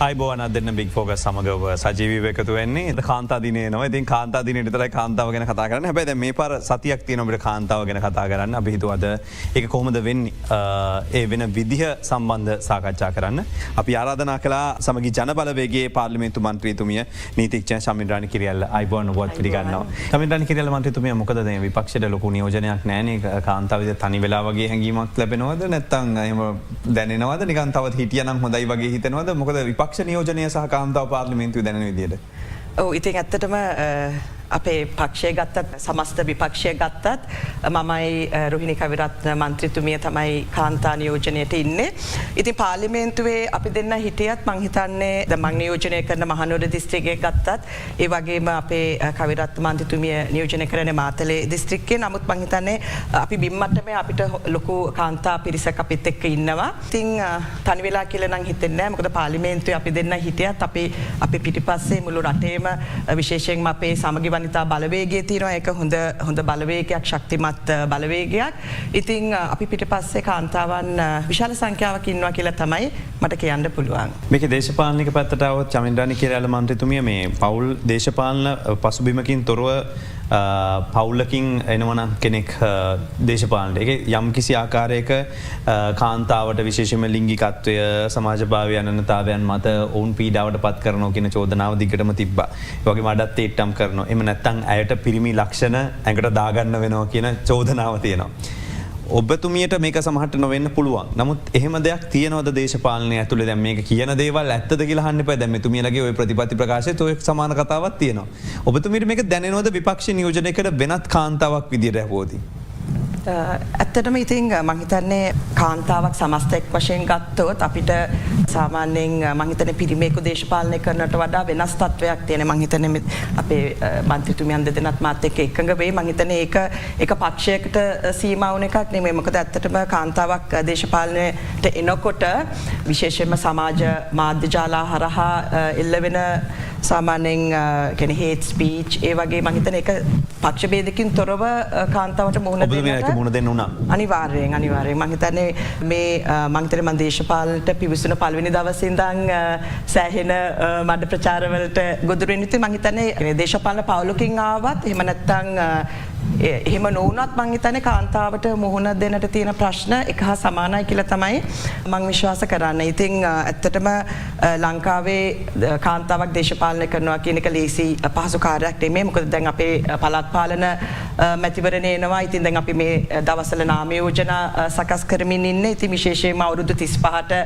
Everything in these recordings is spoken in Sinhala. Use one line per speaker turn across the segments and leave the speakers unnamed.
අයිබෝන දෙන්න බික් ෆෝග සමගව සජීවී එකතු වෙන්නේ කාන්තා දිනේ නවා ඉතින් කාන්තා දිනට තර කාන්තාව ගැන කතා කරන්න හැබැද මේ පර සතියක් තියනොට කාන්තාව ගැන කතා කරන්න අපිහිතුවද එක කොහොමද වෙන්න ඒ වෙන විදිහ සම්බන්ධ සාකච්ඡා කරන්න අපි ආරාධනා කලා සමගි ජනබලවේගේ පාර්ලිමේන්තු මන්ත්‍රීතුමිය නීතික්ෂ සමින්ද්‍රාණ කිරියල්ල අයිබෝන ොත් පිගන්නවා සමින්ද්‍රාණ කිරියල මන්ත්‍රතුමිය මොකද විපක්ෂයට ලොකු නියෝජනයක් නෑන කාන්තාවද තනි වෙලා වගේ හැඟීමක් ලැබෙනවද නැත්තන් එම දැනවද නිකන්තව හිටියනම් හොඳයි වගේ හිතනවද මොකද විපක්ෂ නියෝජනය සහ කාන්තාව පාර්ලිමේන්තු දැන විදියට.
ඉතින් ඇත්තටම අපේ පක්ෂය ගත්තත් සමස්ත විපක්ෂය ගත්තත් මමයි රුහිණි කවිරත්න මන්ත්‍රීතුමිය තමයි කාන්තා නියෝජනයට ඉන්නේ. ඉතින් පාර්ලිමේන්තුවේ අපි දෙන්න හිටියත් මං හිතන්නේ ද මං නියෝජනය කරන මහනුවර දිස්ත්‍රික්කයේ ගත්තත් ඒ වගේම අපේ කවිරත්න මන්ත්‍රීතුමිය නියෝජනය කරන මාතලේ දිස්ත්‍රික්කයේ නමුත් මං හිතන්නේ අපි බිම්මට්ටමේ අපිට ලොකු කාන්තා පිරිසක් අපිත් එක්ක ඉන්නවා. ඉතින් තනි වෙලා කියලා නම් හිතෙන්නේ නැහැ. මොකද පාර්ලිමේන්තුවේ අපි දෙන්න හිටියත් අපි පිටිපස්සේ මුළු රටේම විශේෂයෙන්ම අපේ සමගි වනිතා බලවේගයේ තියෙනවා ඒක හොඳ බලවේගයක් ශක්තිමත් බලවේගයක්. ඉතින් අපි පිටිපස්සේ කාන්තාවන් විශාල සංඛ්‍යාවක් ඉන්නවා කියලා තමයි මට කියන්න පුළුවන්.
මේක දේශපාලනික පැත්තට આવොත් චමින්ද්‍රාණි කිරියල්ල මන්ත්‍රීතුමිය මේ පෞල් දේශපාලන පසුබිමකින් තොරව පවුලකින් එනවන කෙනෙක් දේශපාලට එක යම් කිසි ආකාරයක කාන්තාවට විශේෂම ලිංගිකත්වය සමාජභාවය අනතාවයන් මත ඔවුන් පීඩාවට පත් කරනෝ කියෙන චෝදනාව දිගටම තිබ්බ වගේ මඩත් ඒට්ටම් කරනවා එම නැත්තං ඇයට පිරිමි ලක්ෂණ ඇඟට දාගන්න වෙනවා කියන චෝදනාව තියෙනවා. ඔබතුමියට මේක සමහට නොවෙන්න පුළුවන් නමුත් එහෙම දෙයක් තියනවද දේශපාලනය ඇතුළ දැම මේ කියන දේවල් ඇත්තද කියලහන්න පැ දැම තුමියලගේ ඔය ප්‍රතිපති ප්‍රකාශය ඔය සමාන කතාවත් තියෙනවා. ඔබතුමිට මේක දැනවද විපක්ෂ නියෝජනයකට වෙනත් කාන්තාවක් විදිර හෝදී.
ඇත්තටම ඉතින් මහිතන්නේ කාන්තාවක් සමස්තෙක් වශයෙන් ගත්තොත් අපිට සාමාන්‍යයෙන් මහිතන පිරිමේකු දේශපාලනය කරනට වඩා වෙනස් තත්වයක් තියෙන මහිතන අපේ මන්ත්‍රතුමියන් දෙදෙනත් මාත් එක්ක එකඟ වේ මහිතන ඒක පක්ෂයකට සීමාවන එකක් නෙමෙයි මොකද ඇත්තටම කාන්තාවක් දේශපාලනයට එනකොට විශේෂයෙන්ම සමාජ මාධ්‍ය ජාලා හරහා එල්ල වෙන සාමාන්‍යයෙන් කෙන හේට් ස්පීච් ඒ වගේ මහිතන එක පක්ෂ බේදකින් තොරව කාන්තාවට මුහුණ
මුණ දෙන්න වුණා
අනිවාර්යෙන් මහිතන්නේ මේ මංතර මන්දේශපාලට පිවිසුන පල්විනි දවසින්දං සෑහෙන මඩ ප්‍රචාරවලට ගොදුරනිති මහිතන්නේ දේශපාලන පවුලකින් ආවත් එම නැත්තං එහෙම නොවනත් මංහිතන කාන්තාවට මුහුණ දෙනට තියෙන ප්‍රශ්න එක හා සමානයි කියල තමයි මං විශ්වාස කරන්න. ඉතිං ඇත්තටම ලංකාවේ කාන්තාවක් දේශපාලනය කරනවා කියනක ලේසි පහසු කාරයක් නෙමේ මොකද දැන් අපේ පළාත් පාලන මැතිවරණයනවා ඉතින් දැන් අපි මේ දවසල නාමයෝජන සකස් කරමින් ඉන්න ඉති විශේෂයම අවුරුදු 35ට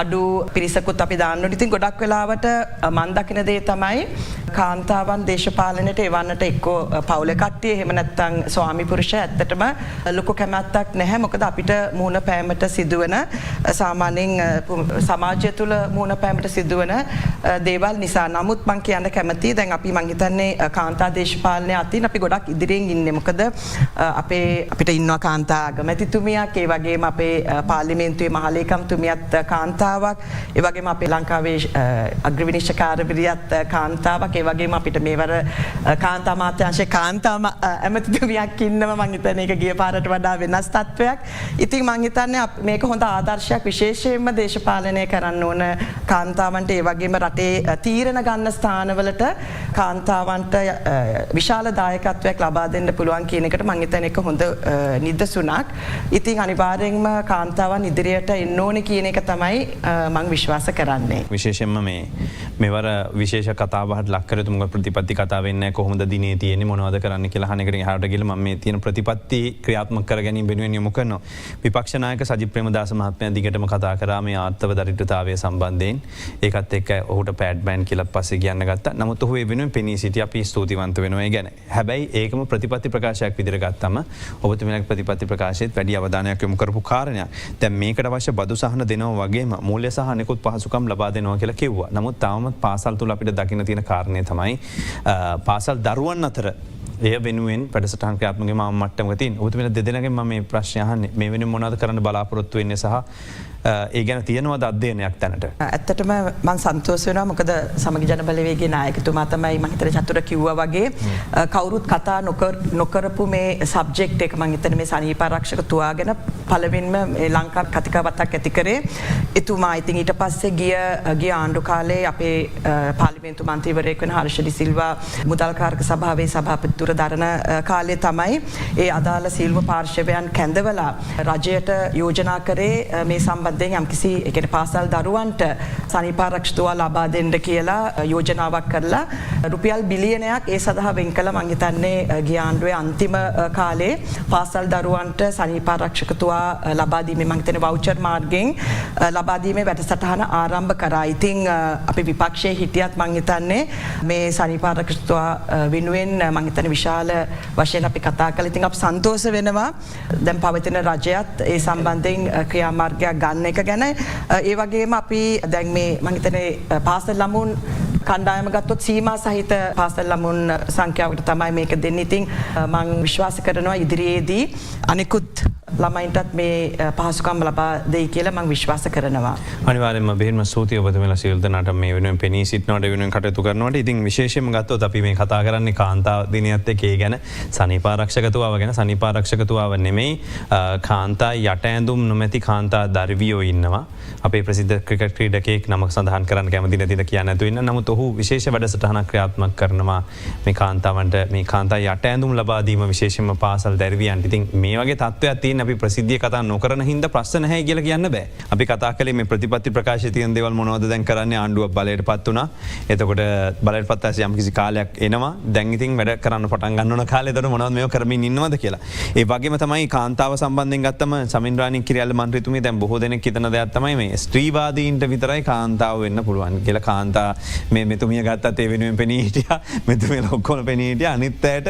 අඩු පිරිසකුත් අපි දාන්නට ඉතින් ගොඩක් වෙලාවට මන්දකින දේ තමයි කාන්තාවන් දේශපාලනයට එවන්නට එක්කෝ පවුල කට්ටිය එහෙම නැත්තම් ස්වාමි පුරුෂ ඇත්තටම ලොකු කැමැත්තක් නැහැ මොකද අපිට මුහුණ පෑමට සිදුවන සාමාන්‍යයෙන් සමාජය තුළ මුහුණ පෑමට සිදුවන දේවල් නිසා නමුත් මං කියන්න කැමති දැන් අපි මං හිතන්නේ කාන්තා දේශපාලනය අතින් අපි ගොඩක් ඉදිරියෙන් ඉන්නේ මොකද අපිට ඉන්නවා කාන්තා අගමැතිතුමියක් ඒ වගේම අපේ පාර්ලිමේන්තුවේ මහලේකම්තුමියත් කාන්තාවක් ඒ වගේම අපේ ලංකාවේ අග්‍රවිනිශ්චකාරවරියත් කාන්තාවක් ඒ වගේම අපිට මේවර කාන්තා අමාත්‍යාංශයේ කාන්තා ඇමතිතුමියක් ඉන්නව මං හිතන්නේ ඒක ගිය පාරට වඩා වෙනස් තත්වයක්. ඉතින් මං හිතන්නේ මේක හොඳ ආදර්ශයක් විශේෂයෙන්ම දේශපාලනය කරන්න ඕන කාන්තාවන්ට ඒ වගේම රටේ තීරණ ගන්න ස්ථානවලට කාන්තාවන්ට විශාල දායකත්වයක් ලබා දෙන්න පුළුවන් කියන එකට මං හිතන්නේ ඒක හොඳ නිදසුණක්. ඉතින් අනිවාර්යෙන්ම කාන්තාවන් ඉදිරියට එන්න ඕනේ කියන එක තමයි මං විශ්වාස කරන්නේ.
විශේෂයෙන්ම මෙවර විශේෂ කතාබහට ලක් කරතු මොකද ප්‍රතිපත්ති කතාව වෙන්නේ කොහොමද දිනේ තියෙන්නේ මොනවද කරන්න කියලා අහන එකට එහාට ගිහලා මම මේ තියෙන ප්‍රතිපත්ති ක්‍රියාත්මක කර ගැනීම වෙනුවෙන් යොමු කරනවා. විපක්ෂ නායක සජිත් ප්‍රේමදාස මහත්මයා දිගටම කතා කරා මේ ආර්ථව දරිද්‍රතාවය සම්බන්ධයෙන්. ඒකත් එක්ක ඔහුට පැඩ් බෑන් කියලා පස්සේ කියන්න ගත්තා. නමුත් ඔහු ඒ වෙනුවෙන් පෙනී සිටි අපි ස්තුතිවන්ත වෙනවා ඒ ගැන. හැබැයි ඒකම ප්‍රතිපත්ති ප්‍රකාශයක් විදිහට ගත්තම ඔබතුමීලාගේ ප්‍රතිපත්ති ප්‍රකාශයේත් වැඩි අවධානයක් යොමු කරපු කාරණයක්. දැන් මේකට අවශ්‍ය බදු සහන දෙනවා වගේම මූල්‍ය සහ අනෙකුත් පහසුකම් ලබා දෙනවා කියලා කිව්වා. නමුත් තාමත් පාසල් තුල අපිට දකින්න තියෙන කාරණේ තමයි පාසල් දරුවන් අතර එය වෙනුවෙන් පැඩසටහන් ක්‍රියාත්මකව මම මට්ටමක තියෙන. ඔබතුමීලා දෙදෙනාගෙන් මම මේ ප්‍රශ්නය අහන්නේ මේ වෙනුවෙන් මොනවද කරන්න බලාපොරොත්තු වෙන්නේ සහ ඒ ගැන තියෙනවද අධ්‍යයනයක් තැනට?
ඇත්තටම මං සන්තෝෂ වෙනවා මොකද සමගි ජන බලවේගයේ නායකතුමා තමයි මම හිතන්නේ චතුර කිව්වා වගේ කවුරුත් කතා නොකරපු මේ සබ්ජෙක්ට් එක මම හිතන්නේ මේ සනීප ආරක්ෂක තුවා ගැන පළවෙනිම මේ ලංකාවේ කතිකාවතක් ඇති කරේ එතුමා. ඉතින් ඊට පස්සේ ගිය ආණ්ඩු කාලේ අපේ පාර්ලිමේන්තු මන්ත්‍රීවරයෙක් වෙන හර්ෂ ඩි සිල්වා මුදල් කාරක සභාවේ සභාපතිතුර දරන කාලේ තමයි ඒ අදාළ සියලුම පාර්ශවයන් කැඳවලා රජයට යෝජනා කරේ මේ සම්බන්ධයෙන් යම්කිසි ඒ කියන්නේ පාසල් දරුවන්ට සනීප ආරක්ෂකතුවා ලබා දෙන්න කියලා යෝජනාවක් කරලා රුපියල් බිලියනයක් ඒ සඳහා වෙන් කළා. මම හිතන්නේ ගිය ආණ්ඩුවේ අන්තිම කාලේ පාසල් දරුවන්ට සනීප ආරක්ෂකතුවා ලබා දීමේ මම හිතන්නේ වවුචර් මාර්ගයෙන් ලබා දීමේ වැඩසටහන ආරම්භ කරා. ඉතින් අපි විපක්ෂයේ හිටියත් මම හිතන්නේ මේ සනීප ආරක්ෂකතුවා වෙනුවෙන් මම හිතන්නේ විශාල වශයෙන් අපි කතා කළා. ඉතින් අපි සන්තෝෂ වෙනවා දැන් පවතින රජයත් ඒ සම්බන්ධයෙන් ක්‍රියාමාර්ගයක් ගන්න එක ගැන. ඒ වගේම අපි දැන් මේ මම හිතන්නේ පාසල් ළමුන් කණ්ඩායම ගත්තොත් සීමා සහිත පාසල් ළමුන් සංඛ්‍යාවකට තමයි මේක දෙන්නේ. ඉතින් මම විශ්වාස කරනවා ඉදිරියේදී අනිකුත් ළමයින්ටත් මේ පහසුකම් ලබා දෙයි කියලා මම විශ්වාස කරනවා.
අනිවාර්යයෙන්ම බෙහෙන්ම ස්තුතියි ඔබතුමීලා සියලු දෙනාට මේ වෙනුවෙන් පෙනී සිටිනවට වෙනුවෙන් කටයුතු කරනවට. ඉතින් විශේෂයෙන්ම ගත්තොත් අපි මේ කතා කරන්නේ කාන්තා දිනයත් එක්ක ඒ ගැන සනීප ආරක්ෂකතුවාව ගැන. සනීප ආරක්ෂකතුවාව නෙමෙයි කාන්තා යට ඇඳුම් නොමැති කාන්තා දරුවියෝ ඉන්නවා. අපේ ප්‍රසිද්ධ ක්‍රිකට් ක්‍රීඩකයෙක් නමක් සඳහන් කරන්න කැමති නැතිද කියන්න නැතුව ඉන්න. නමුත් ඔහු විශේෂ වැඩසටහනක් ක්‍රියාත්මක කරනවා මේ කාන්තාවන්ට මේ කාන්තා යට ඇඳුම් ලබා දීම විශේෂයෙන්ම පාසල් දරුවියන්ට. ඉතින් මේ වගේ තත්ත්වයක් තියෙන අපි ප්‍රසිද්ධිය කතා නොකරන හින්දා ප්‍රශ්න නැහැ කියලා කියන්න බෑ. අපි කතා කළේ මේ ප්‍රතිපත්ති ප්‍රකාශයේ තියෙන දේවල් මොනවද දැන් කරන්නේ. ආණ්ඩුව බලයටපත් වුණා. එතකොට බලයටපත් ඇසි යම් කිසි කාලයක් එනවා. දැන් ඉතින් වැඩ කරන්න පටන් ගන්න ඕන කාලේ. එතකොට මොනවද මේක කරමින් ඉන්නවද කියලා. ඒ වගේම තමයි කාන්තාව සම්බන්ධයෙන් ගත්තම සමින්ද්‍රාණී කිරියල්ල මන්ත්‍රීතුමිය දැන් බොහෝ දෙනෙක් හිතන දෙයක් තමයි මේ ස්ත්‍රීවාදීන්ට විතරයි කාන්තාව වෙන්න පුළුවන් කියලා. කාන්තා මේ මෙතුමිය ගත්තත් ඒ වෙනුවෙන් පෙනී හිටියා. මෙතුමියලා ඔක්කොම පෙනී හිටියා. අනිත් අයට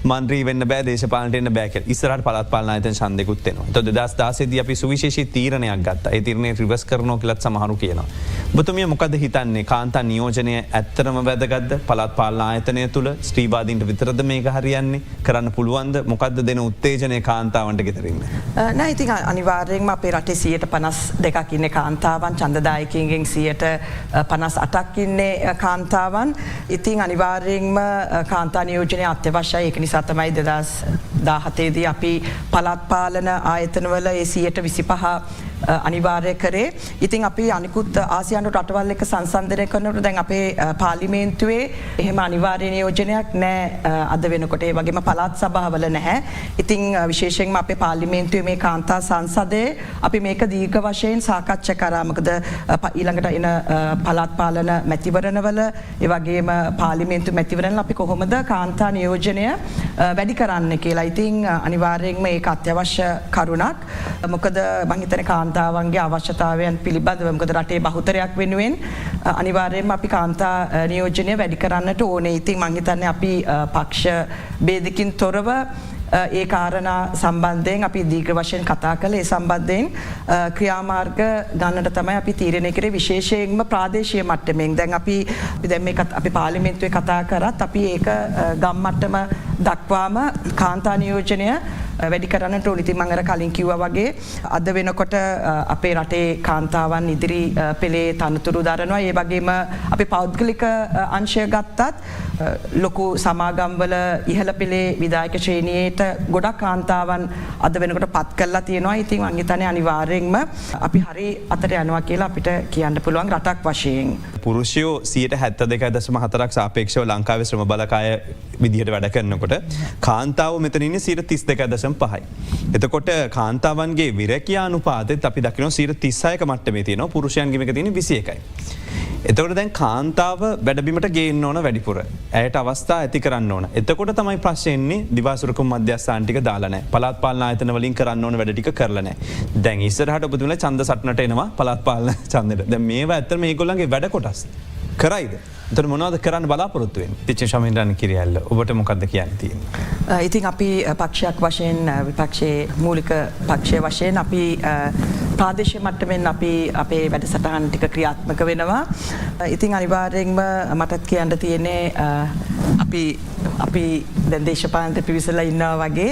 මන්ත්‍රී වෙන්න බෑ, දේශපාලනට එන්න බෑ කියලා. ඉස්සරහට පළාත් පාලන ආයතන ඡන්දෙකුත් එනවා. එතකොට 2016 දී අපි සුවිශේෂී තීරණයක් ගත්තා. ඒ තීරණය රිවර්ස් කරනවා කියලාත් සමහරු කියනවා. ඔබතුමිය මොකද හිතන්නේ? කාන්තා නියෝජනය ඇත්තටම වැදගත්ද? පළාත් පාලන ආයතනය තුල ස්ත්‍රීවාදීන්ට විතරද මේක හරියන්නේ? කරන්න පුළුවන්ද? මොකද්ද දෙන උත්තේජනය කාන්තාවන්ට ගෙදරින්?
නෑ ඉතින් අනිවාර්යයෙන්ම අපේ රටේ 52% ඉන්නේ කාන්තාවන්, ඡන්දදායකයින්ගෙන් 58% ඉන්නේ කාන්තාවන්. ඉතින් අනිවාර්යයෙන්ම කාන්තා නියෝජනය අත්‍යවශ්‍යයි. ඒක නිසා තමයි 2017 දී අපි පළාත් පාලන ආයතනවල ඒ 25% අනිවාර්ය කරේ. ඉතින් අපි අනිකුත් ආසියානු රටවල් එක්ක සංසන්දනය කරනකොට දැන් අපේ පාර්ලිමේන්තුවේ එහෙම අනිවාර්ය නියෝජනයක් නැහැ අද වෙනකොට. ඒ වගේම පළාත් සභාවල නැහැ. ඉතින් විශේෂයෙන්ම අපේ පාර්ලිමේන්තුවේ මේ කාන්තා සංසදයේ අපි මේක දීර්ඝ වශයෙන් සාකච්ඡා කරා. මොකද ඊළඟට එන පළාත් පාලන මැතිවරණවල ඒ වගේම පාර්ලිමේන්තු මැතිවරණවල අපි කොහොමද කාන්තා නියෝජනය වැඩි කරන්න කියලා. ඉතින් අනිවාර්යයෙන්ම ඒක අත්‍යවශ්‍ය කරුණක්. මොකද මම හිතන්නේ කාන්තාවන්ගේ අවශ්‍යතාවයන් පිළිබඳව මොකද රටේ බහුතරයක් වෙනුවෙන් අනිවාර්යයෙන්ම අපි කාන්තා නියෝජනය වැඩි කරන්නට ඕනේ. ඉතින් මම හිතන්නේ අපි පක්ෂ ભેදකින් තොරව ඒ කාරණා සම්බන්ධයෙන් අපි දීර්ඝ වශයෙන් කතා කළේ. ඒ සම්බන්ධයෙන් ක්‍රියාමාර්ග ගන්නට තමයි අපි තීරණය කරේ විශේෂයෙන්ම ප්‍රාදේශීය මට්ටමින්. දැන් අපි දැන් මේක අපි පාර්ලිමේන්තුවේ කතා කරත් අපි ඒක ගම් මට්ටම දක්වාම කාන්තා නියෝජනය වැඩි කරන්නට ඕන. ඉතින් මම අර කලින් කිව්වා වගේ අද වෙනකොට අපේ රටේ කාන්තාවන් ඉදිරි පෙළේ තනතුරු දරනවා. ඒ වගේම අපි පෞද්ගලික අංශය ගත්තත් ලොකු සමාගම්වල ඉහළ පෙළේ විධායක ශ්‍රේණියට ගොඩක් කාන්තාවන් අද වෙනකොට පත් කරලා තියෙනවා. ඉතින් මම හිතන්නේ අනිවාර්යයෙන්ම අපි හරි අතට යනවා කියලා අපිට කියන්න පුළුවන් රටක් වශයෙන්.
පුරුෂයෝ 72.4ක් සාපේක්ෂව ලංකාවේ ශ්‍රම බලකාය විදිහට වැඩ කරනකොට කාන්තාව මෙතන ඉන්නේ 32.5යි. එතකොට කාන්තාවන්ගේ විරැකියා අනුපාතෙත් අපි දකිනවා 36ක මට්ටමේ තියෙනවා. පුරුෂයන්ගේ මේක තියෙන්නේ 21යි. එතකොට දැන් කාන්තාව වැඩබිමට ගේන්න ඕන වැඩිපුර. ඇයට අවස්ථා ඇති කරන්න ඕන. එතකොට තමයි ප්‍රශ්නේ එන්නේ දිවාසුරුකුම් මධ්‍යස්ථාන ටික දාලා නැහැ. පළාත් පාලන ආයතන වලින් කරන්න ඕන වැඩ ටික කරලා නැහැ. දැන් ඉස්සරහට ඔබතුමලා ඡන්ද සටනට එනවා පළාත් පාලන ඡන්දෙට. දැන් මේවා ඇත්තට මේගොල්ලන්ගේ වැඩ කොටස්. කරයිද? එතකොට මොනවද කරන්න බලාපොරොත්තු වෙන්නේ? පිච්ච ශමින්ද්‍රාණී කිරියල්ල ඔබට මොකද්ද කියන්න තියෙන්නේ?
ඉතින් අපි පක්ෂයක් වශයෙන් විපක්ෂයේ මූලික පක්ෂය වශයෙන් අපි ප්‍රාදේශීය මට්ටමින් අපි අපේ වැඩසටහන් ටික ක්‍රියාත්මක වෙනවා. ඉතින් අනිවාර්යෙන්ම මටත් කියන්න තියෙන්නේ අපි දැන් දේශපාලනයට පිවිසලා ඉන්නවා වගේ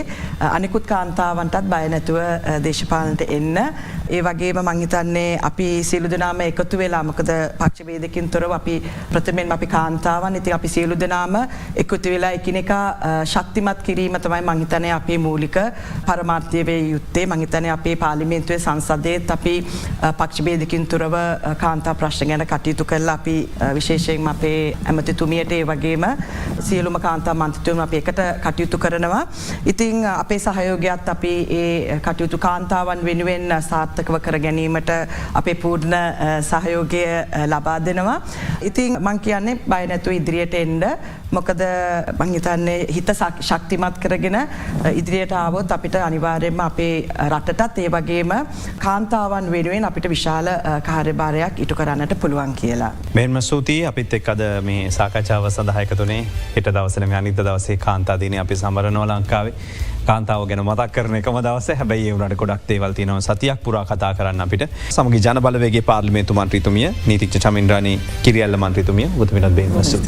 අනිකුත් කාන්තාවන්ටත් බය නැතුව දේශපාලනයට එන්න. ඒ වගේම මං හිතන්නේ අපි සියලු දෙනාම එකතු වෙලා මොකද පක්ෂ වේදකින් තොරව අපි ප්‍රථමයෙන්ම අපි කාන්තාවන් ඉතින් අපි සියලු දෙනාම එකතු වෙලා එකිනෙකා ශක්තිමත් කිරීම තමයි මං හිතන්නේ අපේ මූලික පරමාර්ථය වේ යුත්තේ. මං හිතන්නේ අපේ පාර්ලිමේන්තුවේ සංසදයේත් අපි පක්ෂ වේදකින් තොරව කාන්තා ප්‍රශ්න ගැන කටයුතු කරලා අපි විශේෂයෙන්ම අපේ ඇමතිතුමියට ඒ වගේම සියලුම කාන්තා මන්ත්‍රීතුමන් අපි එකට කටයුතු කරනවා. ඉතින් අපේ සහයෝගයත් අපි ඒ කටයුතු කාන්තාවන් වෙනුවෙන් සාර්ථකව කර ගැනීමට අපේ පූර්ණ සහයෝගය ලබා දෙනවා. ඉතින් මං කියන්නේ බය නැතුව ඉදිරියට එන්න. මොකද මං හිතන්නේ හිත ශක්තිමත් කරගෙන ඉදිරියට ආවොත් අපිට අනිවාර්යයෙන්ම අපේ රටටත් ඒ වගේම කාන්තාවන් වෙනුවෙන් අපිට විශාල කාර්යභාරයක් ඉටු කරන්නට පුළුවන් කියලා.
මෙන්ම ස්තුතියි අපිත් එක් අද මේ සාකච්ඡාව සඳහා එකතුනේ. හෙට දවසට මේ අනිත් දවසේ කාන්තා දිනේ අපි සමරනවා ලංකාවේ. කාන්තාව ගැන මතක් කරන එකම දවසේ. හැබැයි ඒ වුණාට ගොඩක් දේවල් තියෙනවා සතියක් පුරා කතා කරන්න අපිට. සමගි ජන බලවේගයේ පාර්ලිමේන්තු මන්ත්‍රීතුමිය නීතිඥ චමින්ද්‍රානි කිරියල්ල මන්ත්‍රීතුමිය ඔබතුමීටත් බෙහෙත් ස්තුතියි.